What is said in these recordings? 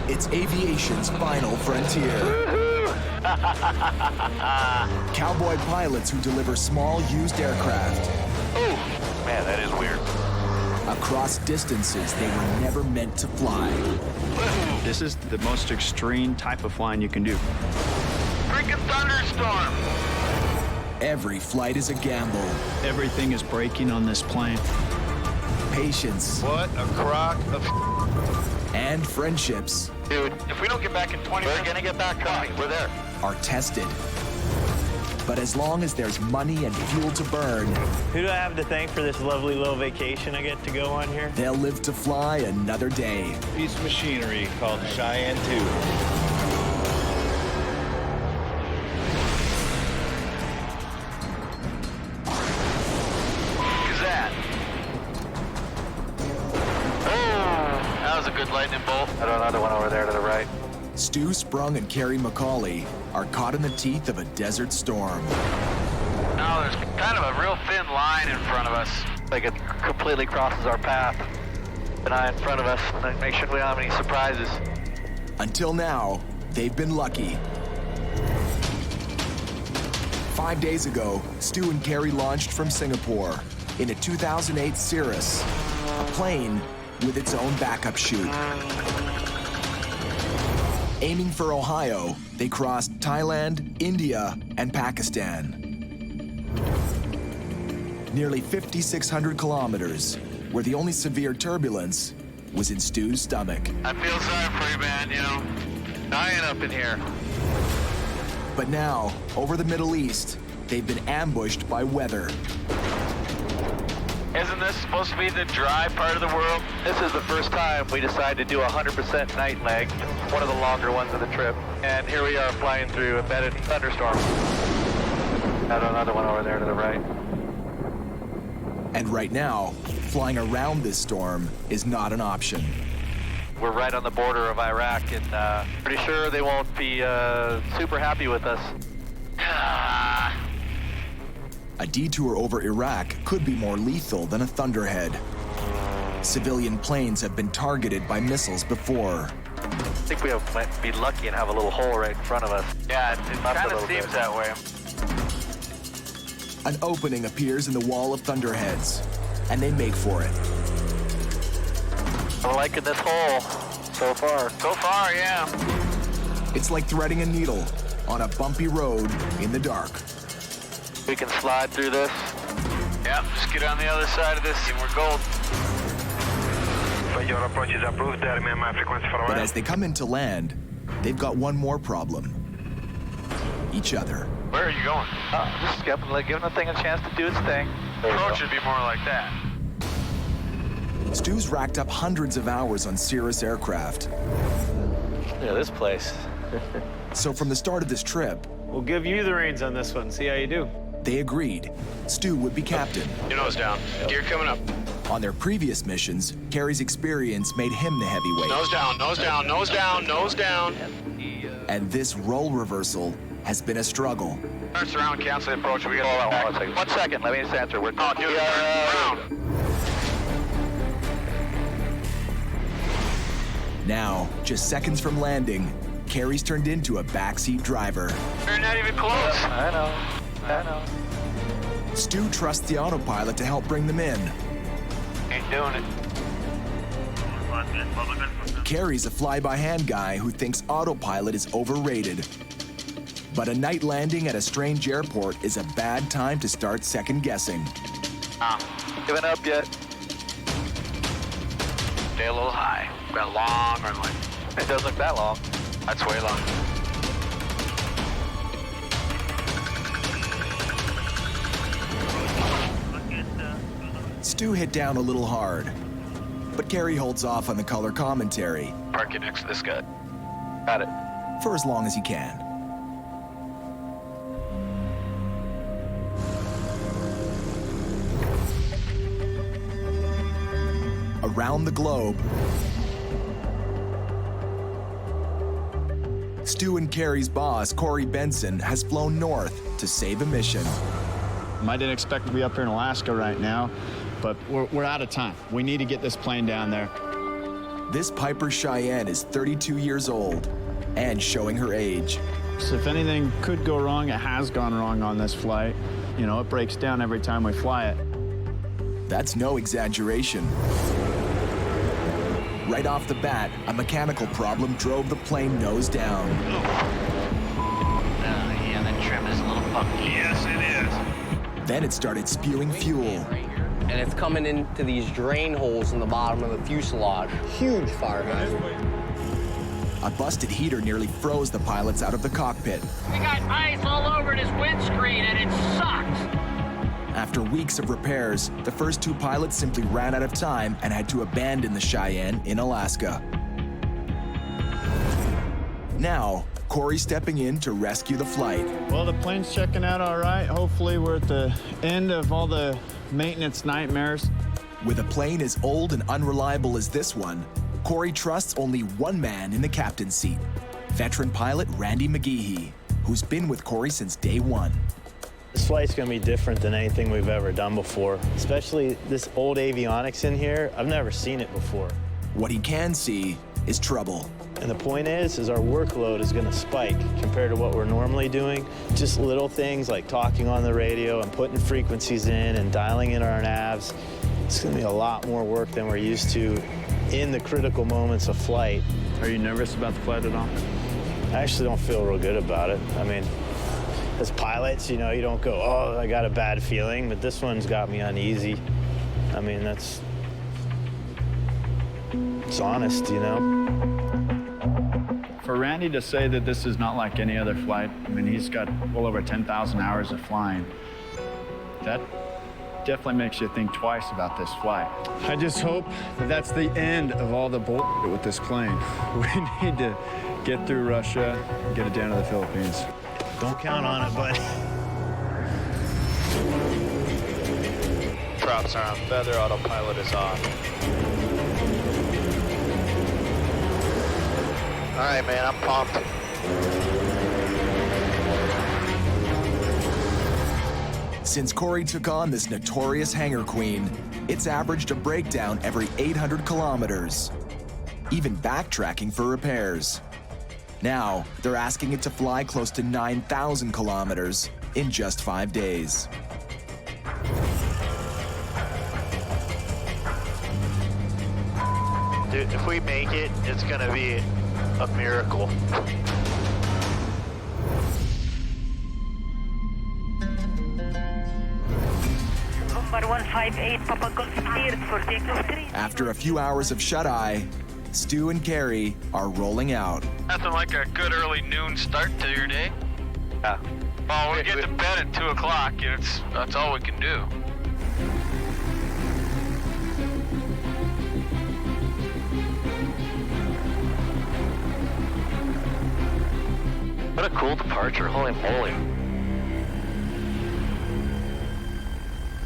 It's aviation's final frontier. Cowboy pilots who deliver small used aircraft. Oh, man, that is weird. Across distances they were never meant to fly. This is the most extreme type of flying you can do. Freaking thunderstorm! Every flight is a gamble. Everything is breaking on this plane. Patience. What a crock of and friendships. Dude, if we don't get back in 20 minutes, we're gonna get back coming. We're there. Are tested. But as long as there's money and fuel to burn, who do I have to thank for this lovely little vacation I get to go on here? They'll live to fly another day. Piece of machinery called Cheyenne 2. Good lightning bolt. I don't know, another one over there to the right. Stu Sprung and Kerry McCauley are caught in the teeth of a desert storm. Now there's kind of a real thin line in front of us. Like it completely crosses our path. An eye in front of us. Make sure we don't have any surprises. Until now, they've been lucky. 5 days ago, Stu and Kerry launched from Singapore in a 2008 Cirrus, a plane with its own backup chute. Aiming for Ohio, they crossed Thailand, India, and Pakistan. Nearly 5,600 kilometers, where the only severe turbulence was in Stu's stomach. I feel sorry for you, man, you know. Dying up in here. But now, over the Middle East, they've been ambushed by weather. Isn't this supposed to be the dry part of the world? This is the first time we decided to do a 100% night leg, one of the longer ones of the trip. And here we are flying through embedded thunderstorm. Got another one over there to the right. And right now, flying around this storm is not an option. We're right on the border of Iraq, and pretty sure they won't be super happy with us. A detour over Iraq could be more lethal than a thunderhead. Civilian planes have been targeted by missiles before. I think we might be lucky and have a little hole right in front of us. Yeah, it kind of seems that way. An opening appears in the wall of thunderheads, and they make for it. I'm liking this hole so far. So far, yeah. It's like threading a needle on a bumpy road in the dark. We can slide through this. Yeah, just get on the other side of this and we're gold. Your approach is approved. Remain my frequency for a while. But as they come into land, they've got one more problem. Each other. Where are you going? Just giving the thing a chance to do its thing. Approach should be more like that. Stu's racked up hundreds of hours on Cirrus aircraft. Yeah, this place. So from the start of this trip, we'll give you the reins on this one, see how you do. They agreed Stu would be captain. Your nose down. Gear coming up. On their previous missions, Kerry's experience made him the heavyweight. Nose down, nose down, nose down, nose down. And this role reversal has been a struggle. Turn around, cancel the approach. We got to hold on 1 second. Let me just answer. We're around. Now, just seconds from landing, Kerry's turned into a backseat driver. You're not even close. I know. Stu trusts the autopilot to help bring them in. Ain't doing it. Kerry's a fly-by-hand guy who thinks autopilot is overrated. But a night landing at a strange airport is a bad time to start second-guessing. Giving up yet? Stay a little high. Got a long runway. It doesn't look that long. That's way long. Stu hit down a little hard, but Kerry holds off on the color commentary. Park it next to this guy. Got it. For as long as he can. Around the globe, Stu and Kerry's boss, Cory Benson, has flown north to save a mission. I didn't expect to be up here in Alaska right now, but we're out of time. We need to get this plane down there. This Piper Cheyenne is 32 years old and showing her age. So if anything could go wrong, it has gone wrong on this flight. You know, it breaks down every time we fly it. That's no exaggeration. Right off the bat, a mechanical problem drove the plane nose down. Yeah, that trim is a little funky. Yes, it is. Then it started spewing fuel. And it's coming into these drain holes in the bottom of the fuselage. Huge fire hazard. A busted heater nearly froze the pilots out of the cockpit. We got ice all over this windscreen and it sucks. After weeks of repairs, the first two pilots simply ran out of time and had to abandon the Cheyenne in Alaska. Now, Cory stepping in to rescue the flight. Well, the plane's checking out all right. Hopefully we're at the end of all the maintenance nightmares. With a plane as old and unreliable as this one, Cory trusts only one man in the captain's seat, veteran pilot Randy McGehee, who's been with Cory since day one. This flight's gonna be different than anything we've ever done before, especially this old avionics in here. I've never seen it before. What he can see is trouble. And the point is our workload is gonna spike compared to what we're normally doing. Just little things like talking on the radio and putting frequencies in and dialing in our navs. It's gonna be a lot more work than we're used to in the critical moments of flight. Are you nervous about the flight at all? I actually don't feel real good about it. I mean, as pilots, you know, you don't go, oh, I got a bad feeling, but this one's got me uneasy. I mean, it's honest, you know? For Randy to say that this is not like any other flight, I mean, he's got well over 10,000 hours of flying. That definitely makes you think twice about this flight. I just hope that that's the end of all the bullshit with this plane. We need to get through Russia and get it down to the Philippines. Don't count on it, bud. Props are on. Feather autopilot is on. All right, man, I'm pumped. Since Cory took on this notorious hangar queen, it's averaged a breakdown every 800 kilometers, even backtracking for repairs. Now, they're asking it to fly close to 9,000 kilometers in just 5 days. Dude, if we make it, it's gonna be a miracle. Number 158, Papa Golf cleared for takeoff 3. After a few hours of shut-eye, Stu and Kerry are rolling out. Nothing like a good early noon start to your day. Yeah. Oh, we get to bed at 2 o'clock, and that's all we can do. What a cool departure, holy moly.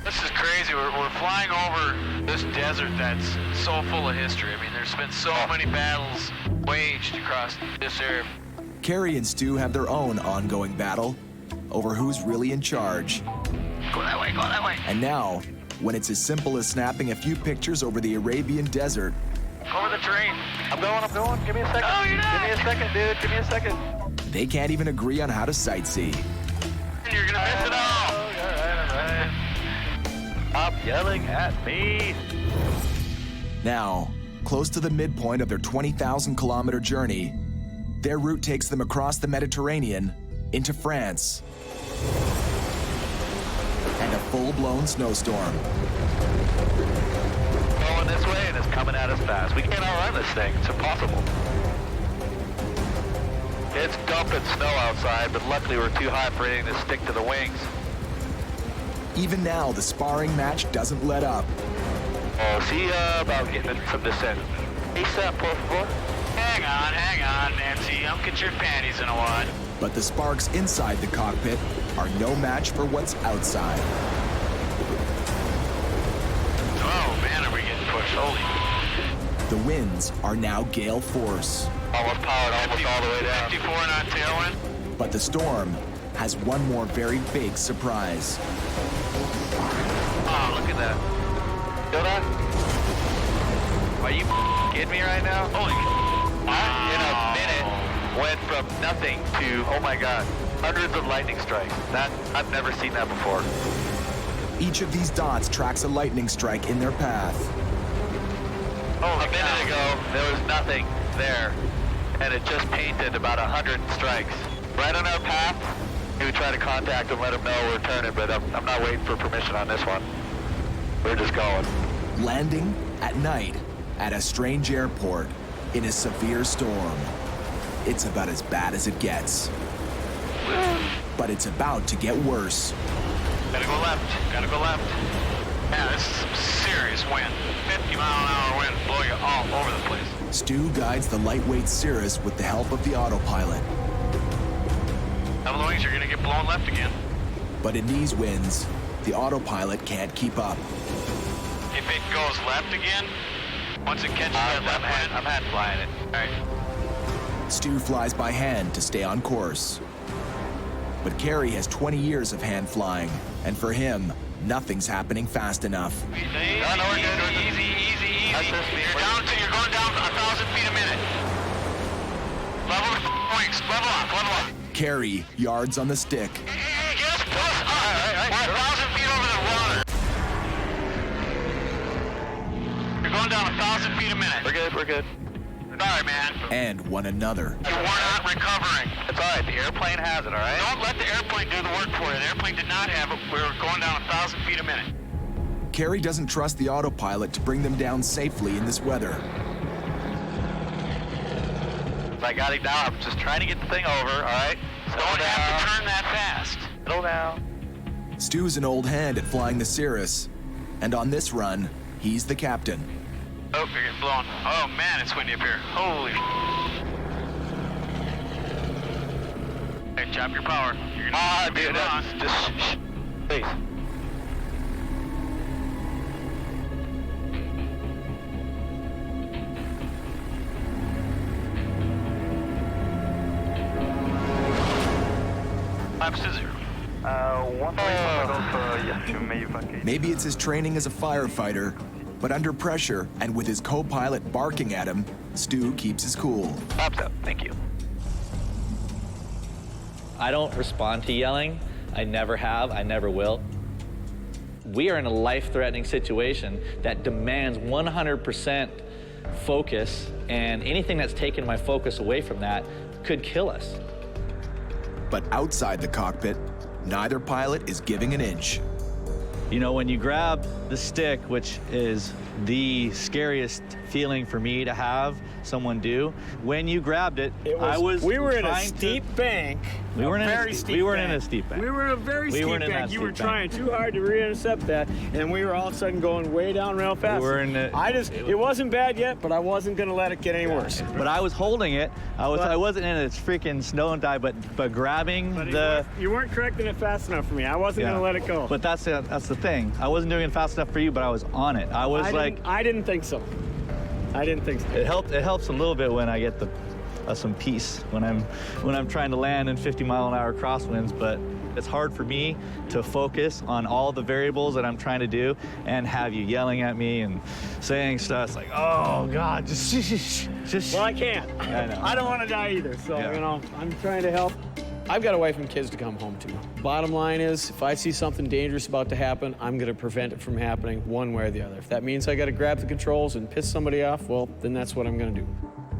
This is crazy. We're flying over this desert that's so full of history. I mean, there's been so many battles waged across this area. Kerry and Stu have their own ongoing battle over who's really in charge. Go that way, go that way. And now, when it's as simple as snapping a few pictures over the Arabian desert, Over the terrain. I'm going. Give me a second. Oh, you're not. Give me a second, dude. Give me a second. they can't even agree on how to sightsee. You're gonna miss it all. All right. Stop yelling at me. Now, close to the midpoint of their 20,000 kilometer journey, their route takes them across the Mediterranean into France. And a full-blown snowstorm. Going this way and it's coming at us fast. We can't outrun this thing. It's impossible. It's dumping snow outside, but luckily we're too high for anything to stick to the wings. Even now, the sparring match doesn't let up. Oh, see about getting it from this end. ASAP, por favor. Hang on, Nancy. I'll get your panties in a wad. But the sparks inside the cockpit are no match for what's outside. Oh, man, are we getting pushed? Holy. The winds are now gale force. Almost powered almost all the way down. 54 knot tailwind. But the storm has one more very big surprise. Oh, look at that. Feel that? Are you kidding me right now? Holy In a minute, went from nothing to, oh my God, hundreds of lightning strikes. I've never seen that before. Each of these dots tracks a lightning strike in their path. A minute ago, there was nothing there, and it just painted about 100 strikes. Right on our path, we would try to contact them, let them know we're turning, but I'm not waiting for permission on this one. We're just going. Landing at night at a strange airport in a severe storm. It's about as bad as it gets. But it's about to get worse. Gotta go left. Gotta go left. Man, this is some serious wind. 50-mile-an-hour wind blow you all over the place. Stu guides the lightweight Cirrus with the help of the autopilot. Double wings, you're gonna get blown left again. But in these winds, the autopilot can't keep up. If it goes left again, once it catches that left wind, I'm hand flying it. all right. Stu flies by hand to stay on course. But Kerry has 20 years of hand flying, and for him, nothing's happening fast enough. Easy. You're going down 1,000 feet a minute. Level the wings. Level up. Kerry yards on the stick. Just push up. We're 1,000 feet over the water. You're going down 1,000 feet a minute. We're good. Sorry, man. And one another. You were not recovering. It's all right. The airplane has it, all right? Don't let the airplane do the work for you. The airplane did not have it. We were going down 1,000 feet a minute. Kerry doesn't trust the autopilot to bring them down safely in this weather. I got it now. I'm just trying to get the thing over, all right? Don't have to turn that fast. Settle down. Stu's an old hand at flying the Cirrus, and on this run, he's the captain. Oh, you're getting blown. Oh, man, it's windy up here. Holy Hey, chop your power. You're gonna Dude, just shh. Please. I'm scissor. Maybe it's his training as a firefighter, but under pressure and with his co-pilot barking at him, Stu keeps his cool. Pops up. Thank you. I don't respond to yelling. I never have. I never will. We are in a life-threatening situation that demands 100% focus, and anything that's taken my focus away from that could kill us. But outside the cockpit, neither pilot is giving an inch. You know, when you grab the stick, which is the scariest feeling for me to have someone do, when you grabbed it, we were in a steep bank. We weren't in a steep bank. We were in a steep bank. You were trying too hard to re-intercept that, and we were all of a sudden going way down real fast. It wasn't bad yet, but I wasn't going to let it get any worse. But I was holding it. I wasn't in a freaking snow and dive, but grabbing you weren't correcting it fast enough for me. I wasn't going to let it go. But that's the thing. I wasn't doing it fast enough for you, but I was on it. I didn't think so. It helps a little bit when I get some peace when I'm trying to land in 50-mile-an-hour crosswinds, but it's hard for me to focus on all the variables that I'm trying to do and have you yelling at me and saying stuff. It's like, oh God, just. Well, I can't. I know. I don't want to die either, so I'm trying to help. I've got a wife and kids to come home to. Bottom line is, if I see something dangerous about to happen, I'm going to prevent it from happening one way or the other. If that means I got to grab the controls and piss somebody off, well, then that's what I'm going to do.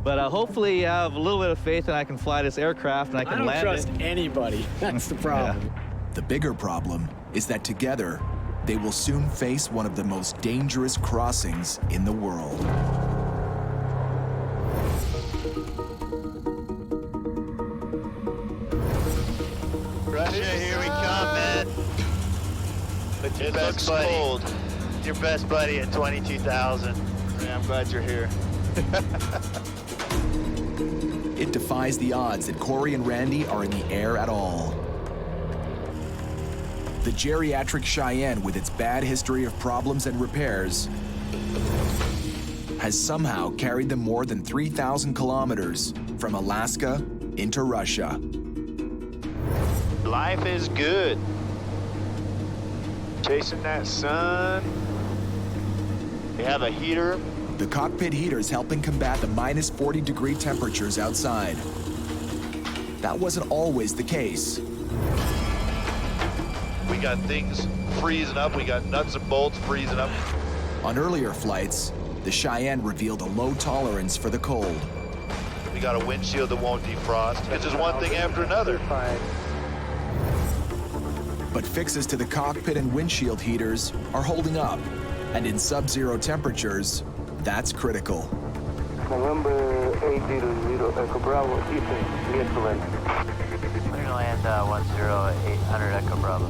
But hopefully you have a little bit of faith that I can fly this aircraft and I can land it. I don't trust anybody. That's the problem. Yeah. The bigger problem is that together, they will soon face one of the most dangerous crossings in the world. Russia, here we come, man. With your best buddy. Cold. Your best buddy at 22,000. Yeah, I'm glad you're here. It defies the odds that Cory and Randy are in the air at all. The geriatric Cheyenne, with its bad history of problems and repairs, has somehow carried them more than 3,000 kilometers from Alaska into Russia. Life is good. Chasing that sun. We have a heater The cockpit heater's helping combat the minus 40-degree temperatures outside. That wasn't always the case. We got things freezing up. We got nuts and bolts freezing up. On earlier flights, the Cheyenne revealed a low tolerance for the cold. We got a windshield that won't defrost. It's just one thing after another. But fixes to the cockpit and windshield heaters are holding up. And in sub-zero temperatures, that's critical. November 800 Echo Bravo, Ethan, get to land. We're gonna land 10800 Echo Bravo.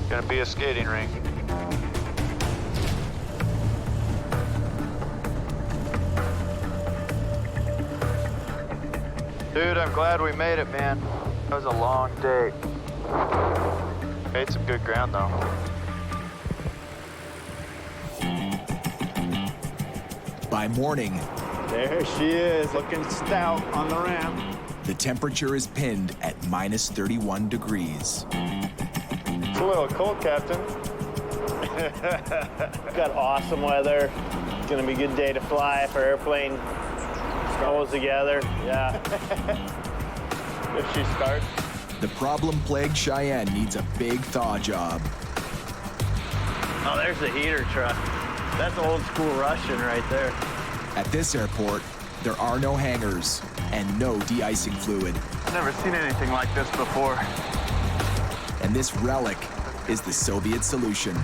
Gonna be a skating rink. Dude, I'm glad we made it, man. That was a long day. Made some good ground, though. By morning, There she is, looking stout on the ramp. the temperature is pinned at minus 31 degrees. It's a little cold, Captain. We've got awesome weather. It's gonna be a good day to fly if our airplane goes together. Yeah. If she starts. The problem-plagued Cheyenne needs a big thaw job. Oh, there's the heater truck. That's old school Russian right there. At this airport, there are no hangars and no de-icing fluid. I've never seen anything like this before. And this relic is the Soviet solution.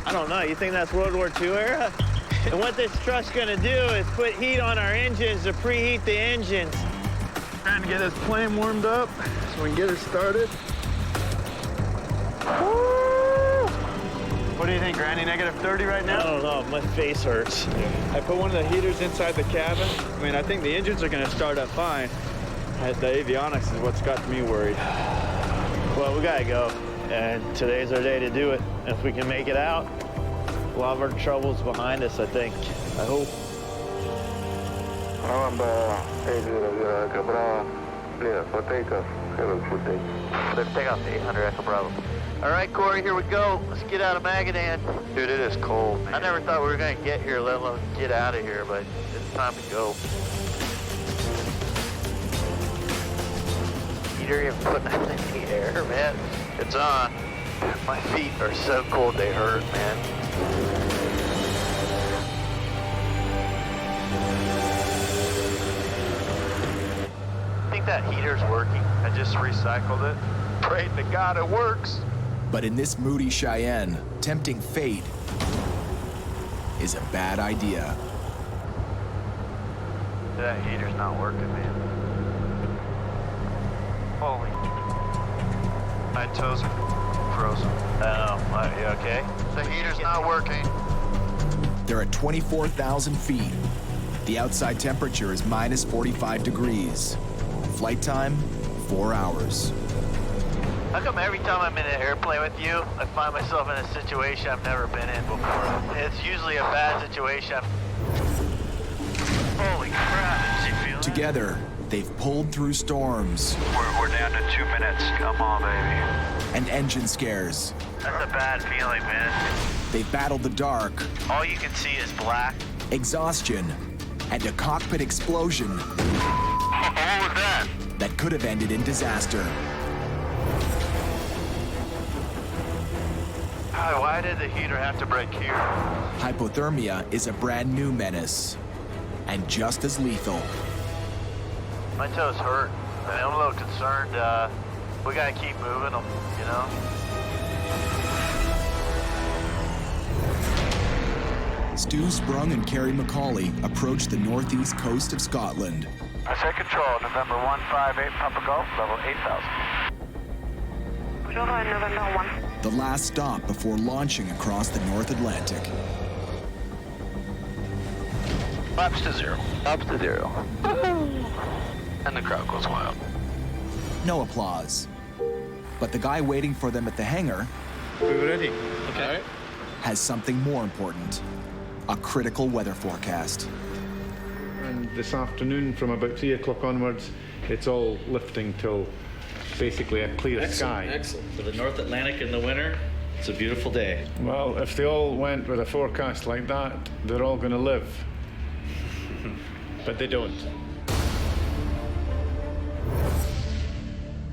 I don't know, you think that's World War II era? And what this truck's gonna do is put heat on our engines to preheat the engines. Trying to get this plane warmed up so we can get her started. What do you think, Randy? Negative 30 right I now? don't know, my face hurts. I put one of the heaters inside the cabin. I mean, I think the engines are going to start up fine. The avionics is what's got me worried. Well, we gotta go, and today's our day to do it. If we can make it out, a lot of our trouble's behind us, I think. I hope. November 800 Echo Bravo, clear for takeoff. Have a good day. Let's take off to 800 Echo Bravo. All right, Corey, here we go. Let's get out of Magadan. Dude, it is cold, man. I never thought we were gonna get here, let alone get out of here, but it's time to go. Heater, you're putting that in the air, man. It's on. My feet are so cold they hurt, man. I think that heater's working. I just recycled it. Prayed to God it works. But in this moody Cheyenne, tempting fate is a bad idea. That heater's not working, man. Holy. My toes are frozen. Oh, you okay? The heater's not working. They're at 24,000 feet. The outside temperature is minus 45 degrees. Flight time, 4 hours. How come every time I'm in an airplane with you, I find myself in a situation I've never been in before? It's usually a bad situation. Holy crap, did you feel that? Together, they've pulled through storms. We're down to 2 minutes. Come on, baby. And engine scares. That's a bad feeling, man. They've battled the dark, All you can see is black. exhaustion, and a cockpit explosion What was that? that could have ended in disaster. Why did the heater have to break here? Hypothermia is a brand new menace, and just as lethal. My toes hurt. I mean, I'm a little concerned. We gotta keep moving them, you know? Stu Sprung and Kerry McCauley approached the northeast coast of Scotland. I take control, November 158, Papa Golf, level 8,000. November 1. The last stop before launching across the North Atlantic. Laps to zero. Up to 0. And the crowd goes wild. No applause. But the guy waiting for them at the hangar We were ready. Okay. has something more important. A critical weather forecast. And this afternoon, from about 3 o'clock onwards, it's all lifting till basically a clear sky. Excellent. For the North Atlantic in the winter, It's a beautiful day. Well, if they all went with a forecast like that, they're all going to live. But they don't.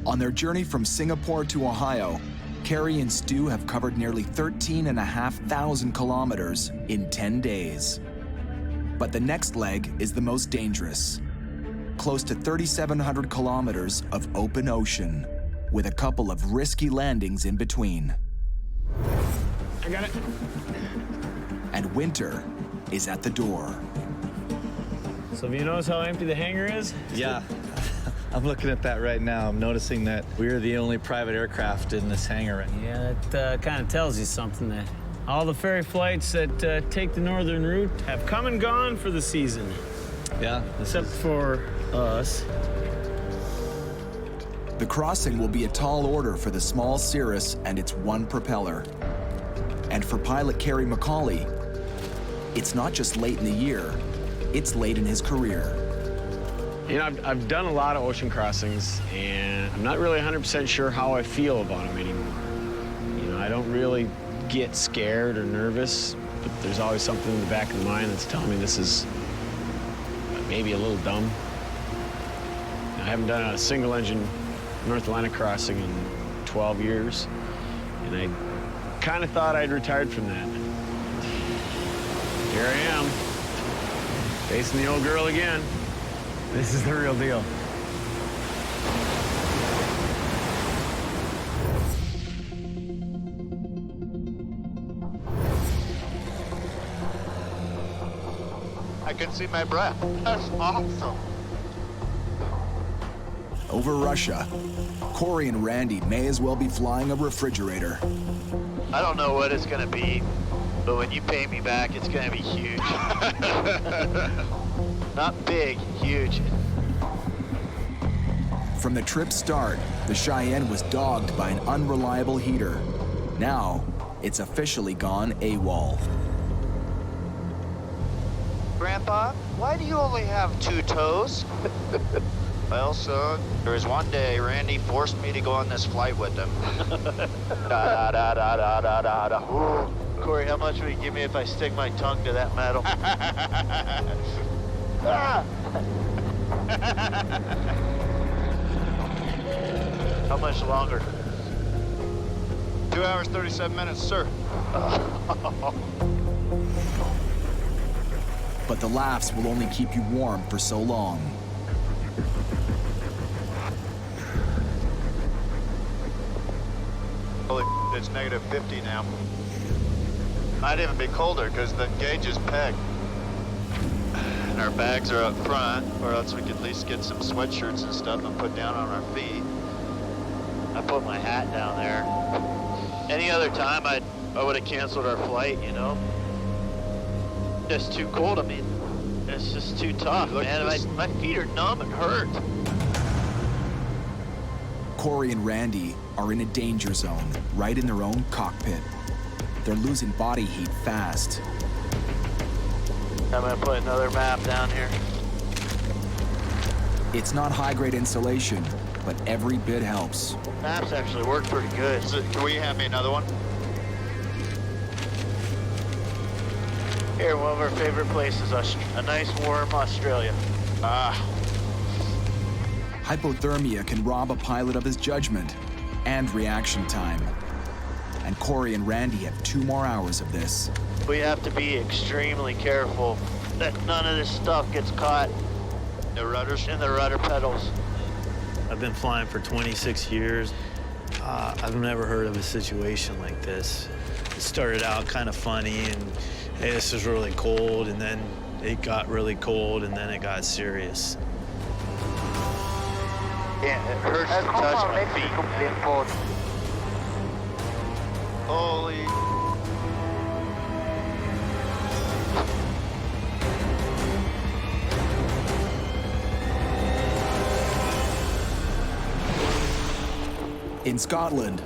On their journey from Singapore to Ohio, Kerry and Stu have covered nearly 13,500 kilometers in 10 days. But the next leg is the most dangerous. Close to 3,700 kilometers of open ocean, with a couple of risky landings in between. I got it. And winter is at the door. So have you noticed how empty the hangar is? Yeah. I'm looking at that right now. I'm noticing that we're the only private aircraft in this hangar. Yeah, that kind of tells you something, that all the ferry flights that take the northern route have come and gone for the season. Yeah. Except for us. The crossing will be a tall order for the small Cirrus and its one propeller. And for pilot Kerry McCauley, it's not just late in the year, it's late in his career. You know, I've done a lot of ocean crossings, and I'm not really 100% sure how I feel about them anymore. You know, I don't really get scared or nervous, but there's always something in the back of the mind that's telling me this is maybe a little dumb. I haven't done a single-engine North Atlantic crossing in 12 years, and I kind of thought I'd retired from that. Here I am, facing the old girl again. This is the real deal. I can see my breath. That's awesome. Over Russia, Cory and Randy may as well be flying a refrigerator. I don't know what it's gonna be, but when you pay me back, it's gonna be huge. Not big, huge. From the trip's start, the Cheyenne was dogged by an unreliable heater. Now, it's officially gone AWOL. Grandpa, why do you only have 2 toes? Well, son, there was one day Randy forced me to go on this flight with him. Da, da, da, da, da, da, da. Cory, how much would you give me if I stick my tongue to that metal? Ah! How much longer? 2 hours, 37 minutes, sir. But the laughs will only keep you warm for so long. Holy, it's negative 50 now. Might even be colder because the gauge is pegged. And our bags are up front, or else we could at least get some sweatshirts and stuff and put down on our feet. I put my hat down there. Any other time, I would have canceled our flight, you know? It's too cold. I mean, it's just too tough, man. My feet are numb and hurt. Cory and Randy are in a danger zone, right in their own cockpit. They're losing body heat fast. I'm gonna put another map down here. It's not high-grade insulation, but every bit helps. Maps actually work pretty good. Can we hand me another one? Here, one of our favorite places, a nice warm Australia. Hypothermia can rob a pilot of his judgment and reaction time. And Cory and Randy have 2 more hours of this. We have to be extremely careful that none of this stuff gets caught The rudders? in the rudder pedals. I've been flying for 26 years. I've never heard of a situation like this. It started out kind of funny, and hey, this is really cold, and then it got really cold, and then it got serious. Yeah, it hurts to touch my feet. Holy... In Scotland,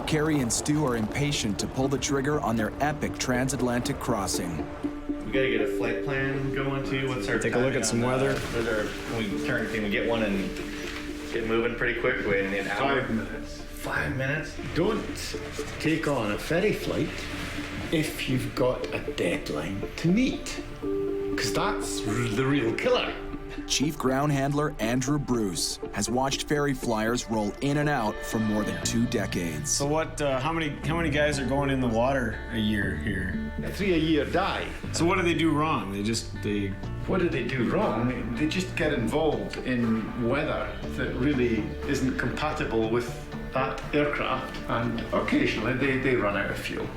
Kerry and Stu are impatient to pull the trigger on their epic transatlantic crossing. We gotta get a flight plan going too. What's our Take a look at some weather. Can we get one and get moving pretty quick? In an hour? 5 minutes. 5 minutes. Don't take on a ferry flight if you've got a deadline to meet, because that's the real killer. Chief ground handler Andrew Bruce has watched ferry flyers roll in and out for more than 2 decades. So what, how many guys are going in the water a year here? 3 a year die. So what do they do wrong? What do they do wrong? They just get involved in weather that really isn't compatible with that aircraft, and occasionally they run out of fuel.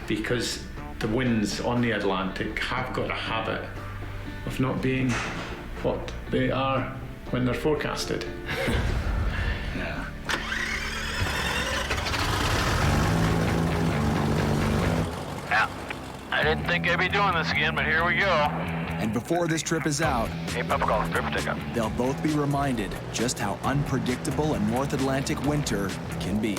Because the winds on the Atlantic have got a habit of not being what they are when they're forecasted. Yeah. Yeah, I didn't think I'd be doing this again, but here we go. And before this trip is out, Hey, Papa Golf, trip pickup. they'll both be reminded just how unpredictable a North Atlantic winter can be.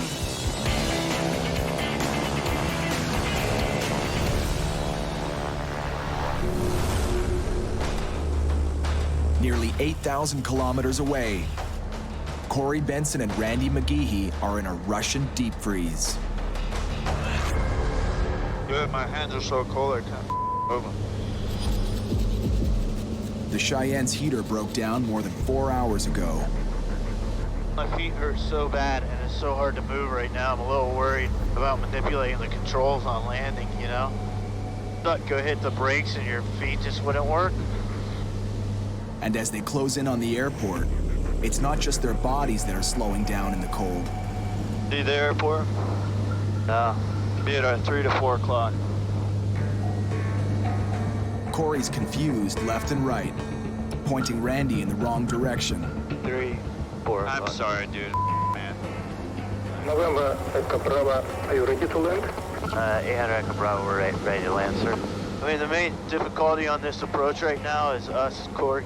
Nearly 8,000 kilometers away, Cory Benson and Randy McGeehee are in a Russian deep freeze. Good, my hands are so cold I can't move them. The Cheyenne's heater broke down more than 4 hours ago. My feet hurt so bad and it's so hard to move right now. I'm a little worried about manipulating the controls on landing, you know? Not go hit the brakes and your feet just wouldn't work. And as they close in on the airport, it's not just their bodies that are slowing down in the cold. See the airport? No. Be at 3 to 4 o'clock. Cory's confused left and right, pointing Randy in the wrong direction. 3, 4 I'm o'clock. sorry, dude. Man. November, Echo Bravo, are you ready to land? 800 Echo Bravo, we're ready to land, sir. I mean, the main difficulty on this approach right now is us, Cory.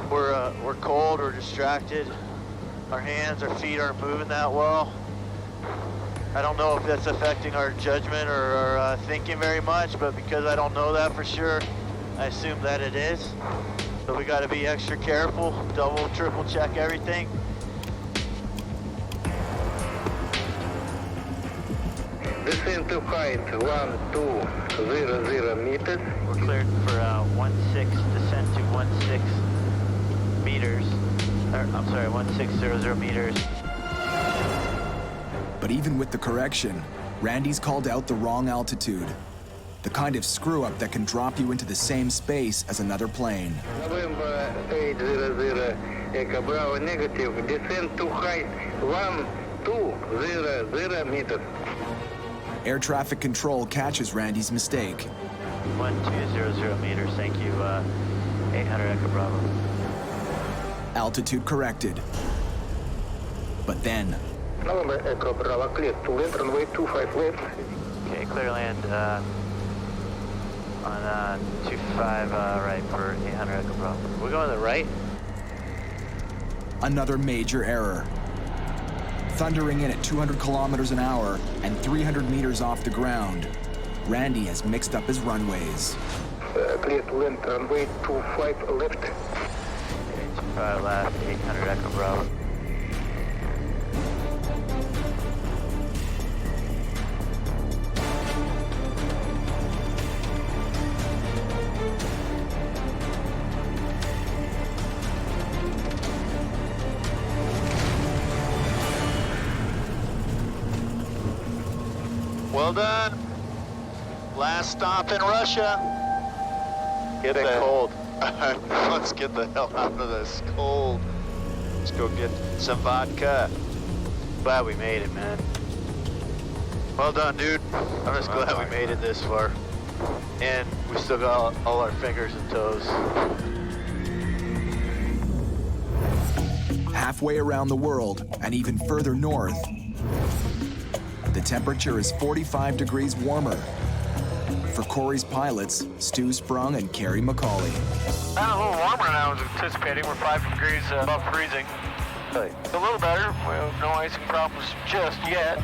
We're cold, we're distracted. Our hands, our feet aren't moving that well. I don't know if that's affecting our judgment or our thinking very much, but because I don't know that for sure, I assume that it is. So we gotta be extra careful, double, triple check everything. Descend to height 1200 meters. We're cleared for 16, descent to 16 meters. I'm sorry, 1600 meters. But even with the correction, Randy's called out the wrong altitude. The kind of screw-up that can drop you into the same space as another plane. November 800 Echo Bravo negative. Descend to height 1200 meters. Air traffic control catches Randy's mistake. 1200 meters, thank you, 800 Echo Bravo. Altitude corrected. But then, November Echo Bravo clear to land runway 25 left. Okay, clear land on 25 right for 800 Echo Bravo. We're going to the right? another major error. Thundering in at 200 kilometers an hour and 300 meters off the ground, Randy has mixed up his runways. Clear to land runway 25 left. 25 left, 800 Echo Bravo. Well done. Last stop in Russia. Get the cold. Let's get the hell out of this cold. Let's go get some vodka. Glad we made it, man. Well done, dude. I'm just glad we made it this far. And we still got all our fingers and toes. Halfway around the world and even further north, the temperature is 45 degrees warmer. For Cory's pilots, Stu Sprung and Kerry McCauley. A little warmer than I was anticipating. We're 5 degrees above freezing. It's a little better. We have no icing problems just yet.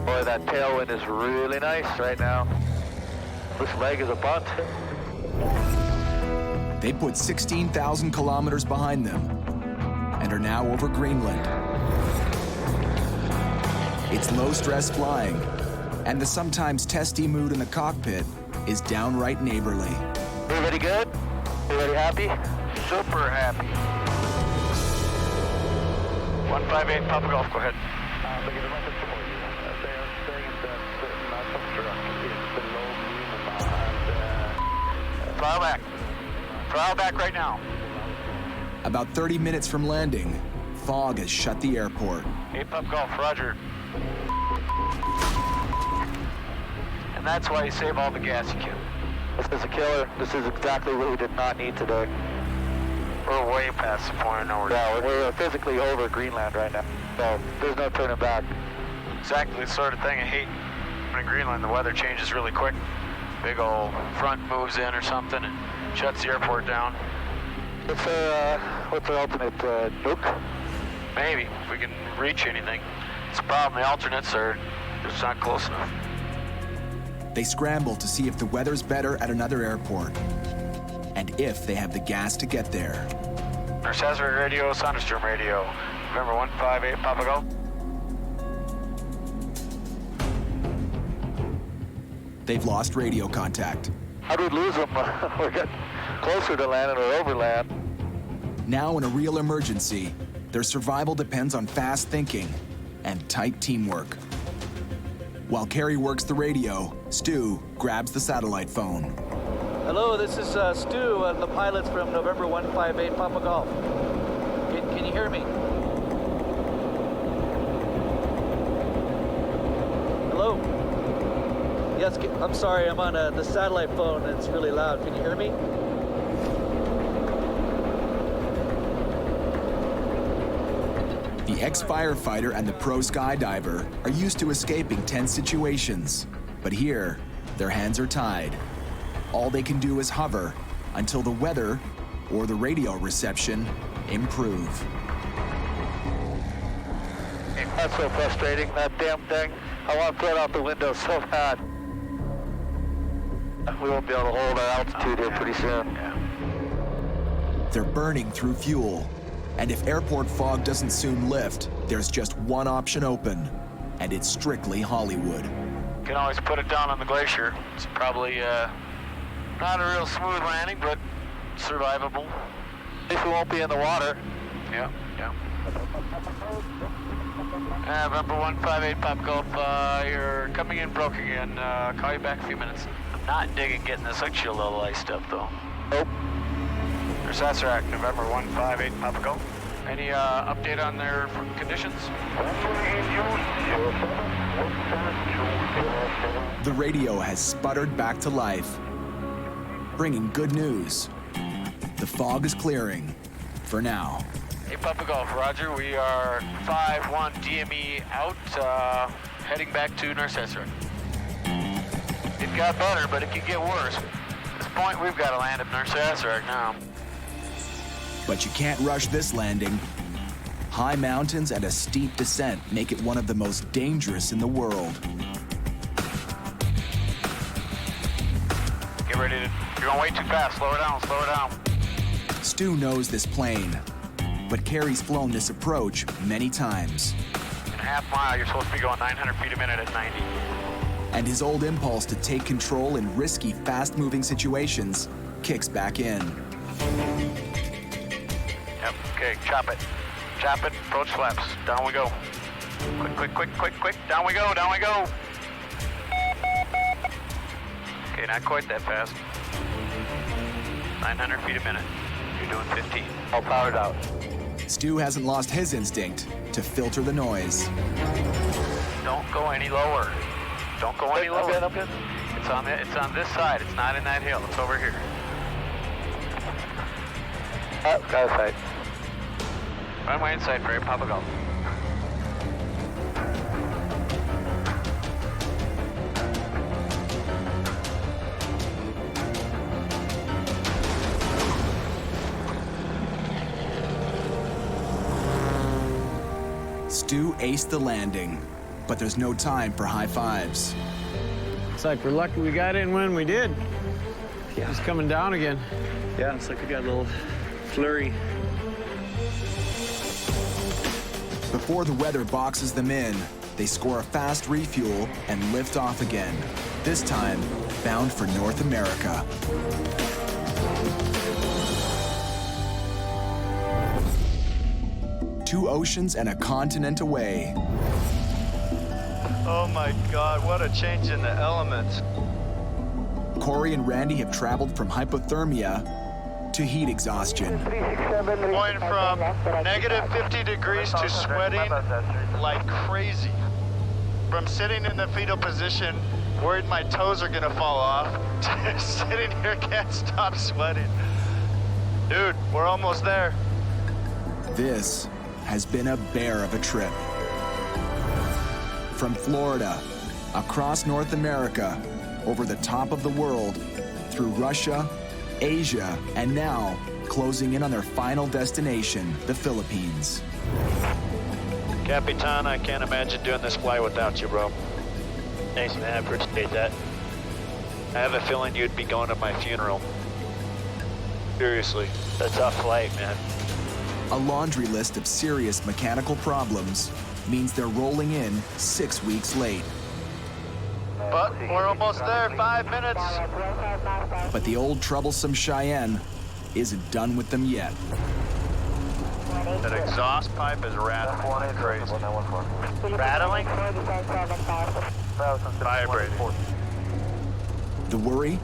Boy, that tailwind is really nice right now. This leg is a bunt. They put 16,000 kilometers behind them and are now over Greenland. It's low-stress flying, and the sometimes testy mood in the cockpit is downright neighborly. Everybody good? Everybody happy? Super happy. 158 Papa Golf, go ahead. Throttle back. Throttle back right now. About 30 minutes from landing, fog has shut the airport. 8 Papa Golf, roger. And that's why you save all the gas you can. This is a killer. This is exactly what we did not need today. We're way past the point of no return. Yeah, we're physically over Greenland right now, so there's no turning back. Exactly the sort of thing I hate. In Greenland, the weather changes really quick. Big old front moves in or something and shuts the airport down. What's our alternate, nuke? Maybe, if we can reach anything. It's a problem, the alternates are just not close enough. They scramble to see if the weather's better at another airport, and if they have the gas to get there. Nurse Hazard Radio, Thunderstorm Radio. November 158 Papa Golf. They've lost radio contact. How'd we lose them? We're getting closer to land and we're over land. Now in a real emergency, their survival depends on fast thinking and tight teamwork. While Kerry works the radio, Stu grabs the satellite phone. Hello, this is Stu, the pilot's from November 158 Papa Golf. Can you hear me? Hello? Yes, I'm sorry, I'm on the satellite phone and it's really loud. Can you hear me? The ex-firefighter and the pro skydiver are used to escaping tense situations, but here, their hands are tied. All they can do is hover until the weather or the radio reception improve. That's so frustrating, that damn thing. I want to throw it out the window so bad. We won't be able to hold our altitude here pretty soon. They're burning through fuel, and if airport fog doesn't soon lift, there's just one option open, and it's strictly Hollywood. You can always put it down on the glacier. It's probably not a real smooth landing, but survivable. At least we won't be in the water. Yeah. November 158 Pop Golf, you're coming in broke again. Call you back a few minutes. I'm not digging getting this windshield level iced up, though. Nope. There's Saserac, November 158 Papa Golf. Any update on their conditions? The radio has sputtered back to life, bringing good news. The fog is clearing, for now. Hey, Papa Golf, roger. We are 5-1 DME out, heading back to Nurse Saserac. It got better, but it could get worse. At this point, we've got to land at Nurse Saserac now. But you can't rush this landing. High mountains and a steep descent make it one of the most dangerous in the world. Get ready to... You're going way too fast. Slow her down, slow her down. Stu knows this plane, but Kerry's flown this approach many times. In a half mile, you're supposed to be going 900 feet a minute at 90. And his old impulse to take control in risky, fast-moving situations kicks back in. Yep, okay, chop it. Chop it, approach flaps. Down we go. Quick. Down we go, down we go. Okay, not quite that fast. 900 feet a minute. You're doing 15. All powered out. Stu hasn't lost his instinct to filter the noise. Don't go any lower. Don't go any lower. I'm good. It's on this side. It's not in that hill. It's over here. Oh, got a sight. Runway inside for Papa Golf. Stu aced the landing, but there's no time for high fives. It's like we're lucky we got in when we did. Yeah. It's coming down again. Yeah, it's like we got a little flurry. Before the weather boxes them in, they score a fast refuel and lift off again, this time bound for North America. Two oceans and a continent away. Oh my God, what a change in the elements. Cory and Randy have traveled from hypothermia to heat exhaustion. Going from negative 50 degrees to sweating like crazy. From sitting in the fetal position, worried my toes are gonna fall off, to sitting here, can't stop sweating. Dude, we're almost there. This has been a bear of a trip. From Florida, across North America, over the top of the world, through Russia, Asia, and now closing in on their final destination, the Philippines. Capitan, I can't imagine doing this flight without you, bro. Thanks, man. I appreciate that. I have a feeling you'd be going to my funeral. Seriously. It's a tough flight, man. A laundry list of serious mechanical problems means they're rolling in 6 weeks late. But we're almost there, 5 minutes. But the old troublesome Cheyenne isn't done with them yet. That exhaust pipe is rattling crazy. Rattling? Vibrating. The worry?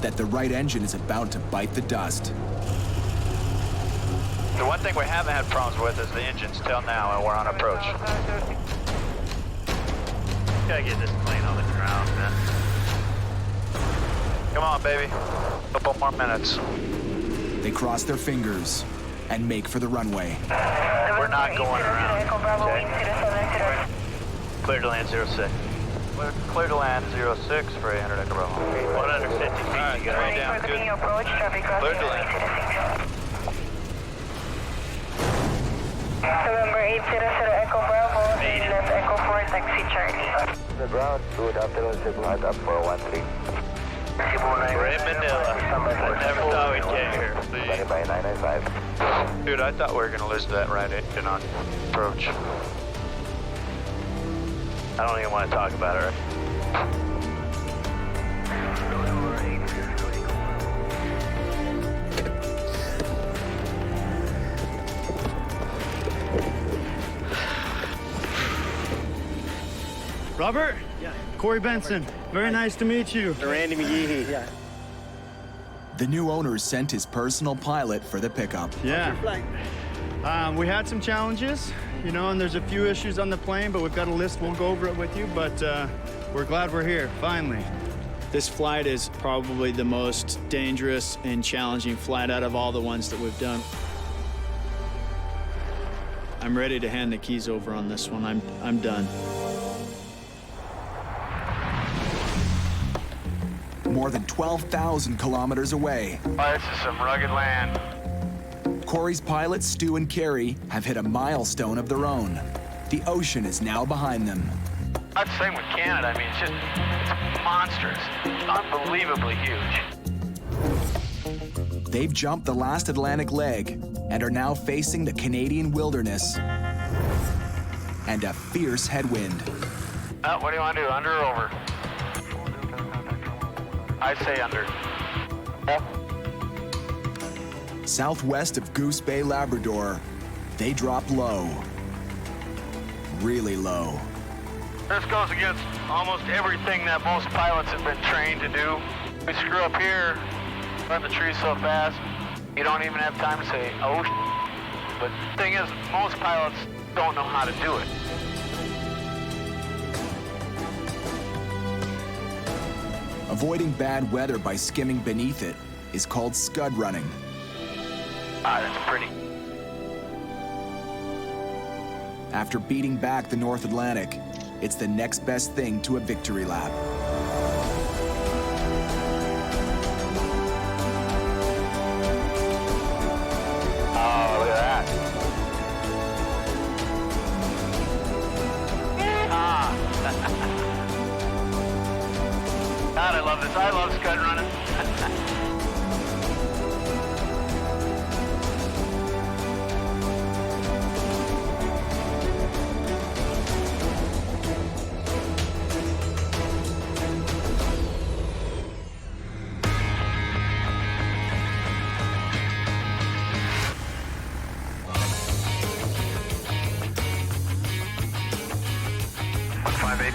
That the right engine is about to bite the dust. The one thing we haven't had problems with is the engines till now, and we're on approach. Gotta get this plane on the ground, man. Come on, baby. Couple more minutes. They cross their fingers and make for the runway. We're not going around. Okay. Clear to land 06. Clear to land 06 for 800 Echo Bravo. 150 feet. All right, get right down. Good. Clear to land. November 800 Echo Bravo, left Echo 4, taxi Charlie. The ground, good afternoon, signal up 413. We're in Manila. I never thought we'd get here. By 995. Dude, I thought we were gonna lose that right engine on approach. I don't even want to talk about it. Robert? Yeah. Cory Benson. Very nice to meet you. Randy McGee. Yeah. The new owner sent his personal pilot for the pickup. Yeah. We had some challenges, you know, and there's a few issues on the plane, but we've got a list. We'll go over it with you, but we're glad we're here, finally. This flight is probably the most dangerous and challenging flight out of all the ones that we've done. I'm ready to hand the keys over on this one. I'm done. More than 12,000 kilometers away. Oh, this is some rugged land. Cory's pilots, Stu and Kerry, have hit a milestone of their own. The ocean is now behind them. That's the same with Canada. I mean, it's monstrous. Unbelievably huge. They've jumped the last Atlantic leg and are now facing the Canadian wilderness and a fierce headwind. What do you want to do, under or over? I say under. Southwest of Goose Bay, Labrador, they drop low. Really low. This goes against almost everything that most pilots have been trained to do. We screw up here, run the tree so fast, you don't even have time to say, oh, but the thing is, most pilots don't know how to do it. Avoiding bad weather by skimming beneath it is called scud running. Ah, that's pretty. After beating back the North Atlantic, it's the next best thing to a victory lap. Oh, look at that. God, I love this. I love scud running.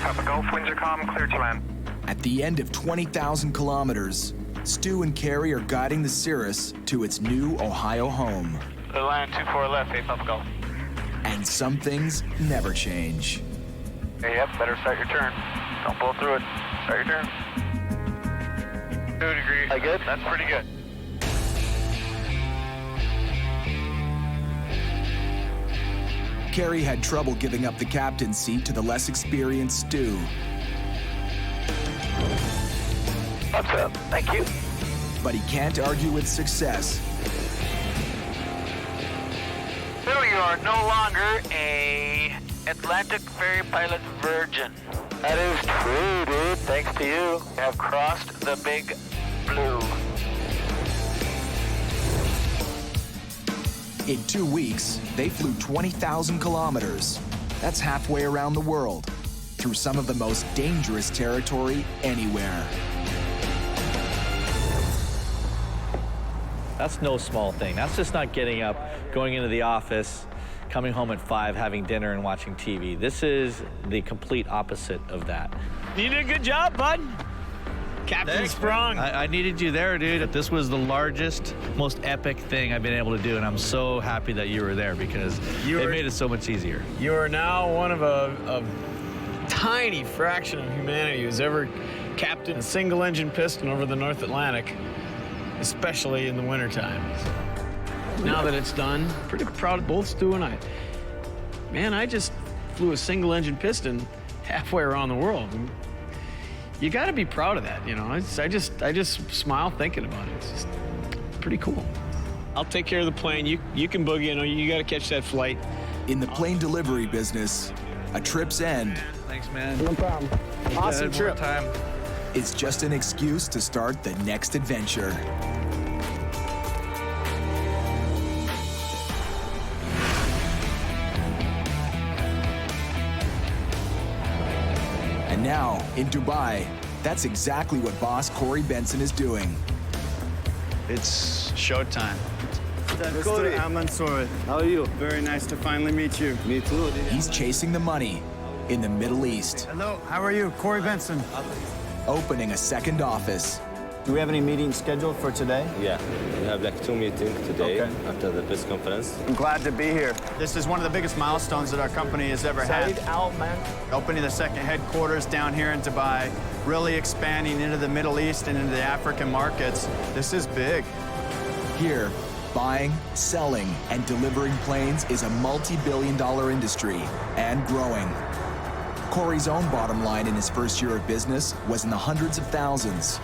Papa Golf, winds are calm, clear to land. At the end of 20,000 kilometers, Stu and Kerry are guiding the Cirrus to its new Ohio home. The land 24 left, 8 Papa Golf. And some things never change. Hey, yep, better start your turn. Don't blow through it. Start your turn. 2 degrees. I good? That's pretty good. Kerry had trouble giving up the captain's seat to the less experienced Stu. What's up? Thank you. But he can't argue with success. So you are no longer a Atlantic ferry pilot virgin. That is true, dude. Thanks to you, you have crossed the big blue. In 2 weeks, they flew 20,000 kilometers. That's halfway around the world, through some of the most dangerous territory anywhere. That's no small thing. That's just not getting up, going into the office, coming home at 5, having dinner and watching TV. This is the complete opposite of that. You did a good job, bud. Captain Sprung. I needed you there, dude. This was the largest, most epic thing I've been able to do, and I'm so happy that you were there because it made it so much easier. You are now one of a tiny fraction of humanity who's ever captained a single-engine piston over the North Atlantic, especially in the wintertime. Now that it's done, pretty proud of both Stu and I. Man, I just flew a single-engine piston halfway around the world. You got to be proud of that, you know. I just smile thinking about it. It's just pretty cool. I'll take care of the plane. You can boogie. You know, you got to catch that flight. In the plane delivery business, a trip's end. Thanks, man. No problem. Awesome trip. Time. It's just an excuse to start the next adventure. And now, in Dubai, that's exactly what boss Cory Benson is doing. It's showtime. Cory. How are you? Very nice to finally meet you. Me too. He's chasing the money in the Middle East. Hello, how are you? Cory Benson. Opening a second office. Do we have any meetings scheduled for today? Yeah, we have like 2 meetings today after the press conference. I'm glad to be here. This is one of the biggest milestones that our company has ever had. Opening the second headquarters down here in Dubai, really expanding into the Middle East and into the African markets. This is big. Here, buying, selling, and delivering planes is a multi-billion-dollar industry and growing. Cory's own bottom line in his first year of business was in the hundreds of thousands.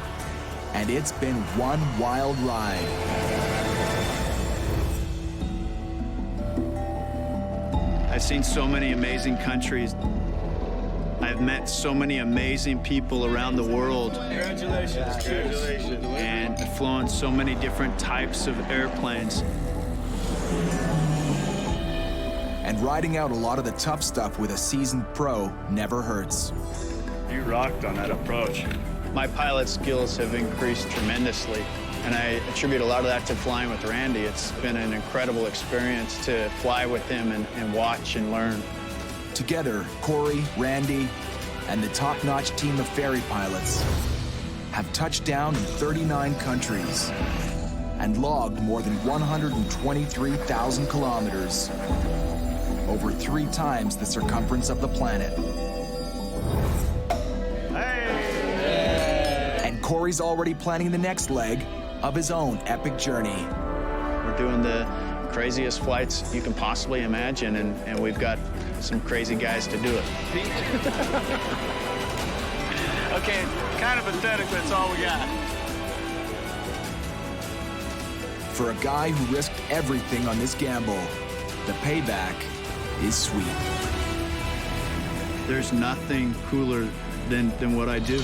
And it's been one wild ride. I've seen so many amazing countries. I've met so many amazing people around the world. Congratulations. Congratulations. And I've flown so many different types of airplanes. And riding out a lot of the tough stuff with a seasoned pro never hurts. You rocked on that approach. My pilot skills have increased tremendously, and I attribute a lot of that to flying with Randy. It's been an incredible experience to fly with him and watch and learn. Together, Cory, Randy, and the top-notch team of ferry pilots have touched down in 39 countries and logged more than 123,000 kilometers, over 3 times the circumference of the planet. And Cory's already planning the next leg of his own epic journey. We're doing the craziest flights you can possibly imagine, and we've got some crazy guys to do it. Okay, kind of pathetic, but it's all we got. For a guy who risked everything on this gamble, the payback is sweet. There's nothing cooler than what I do.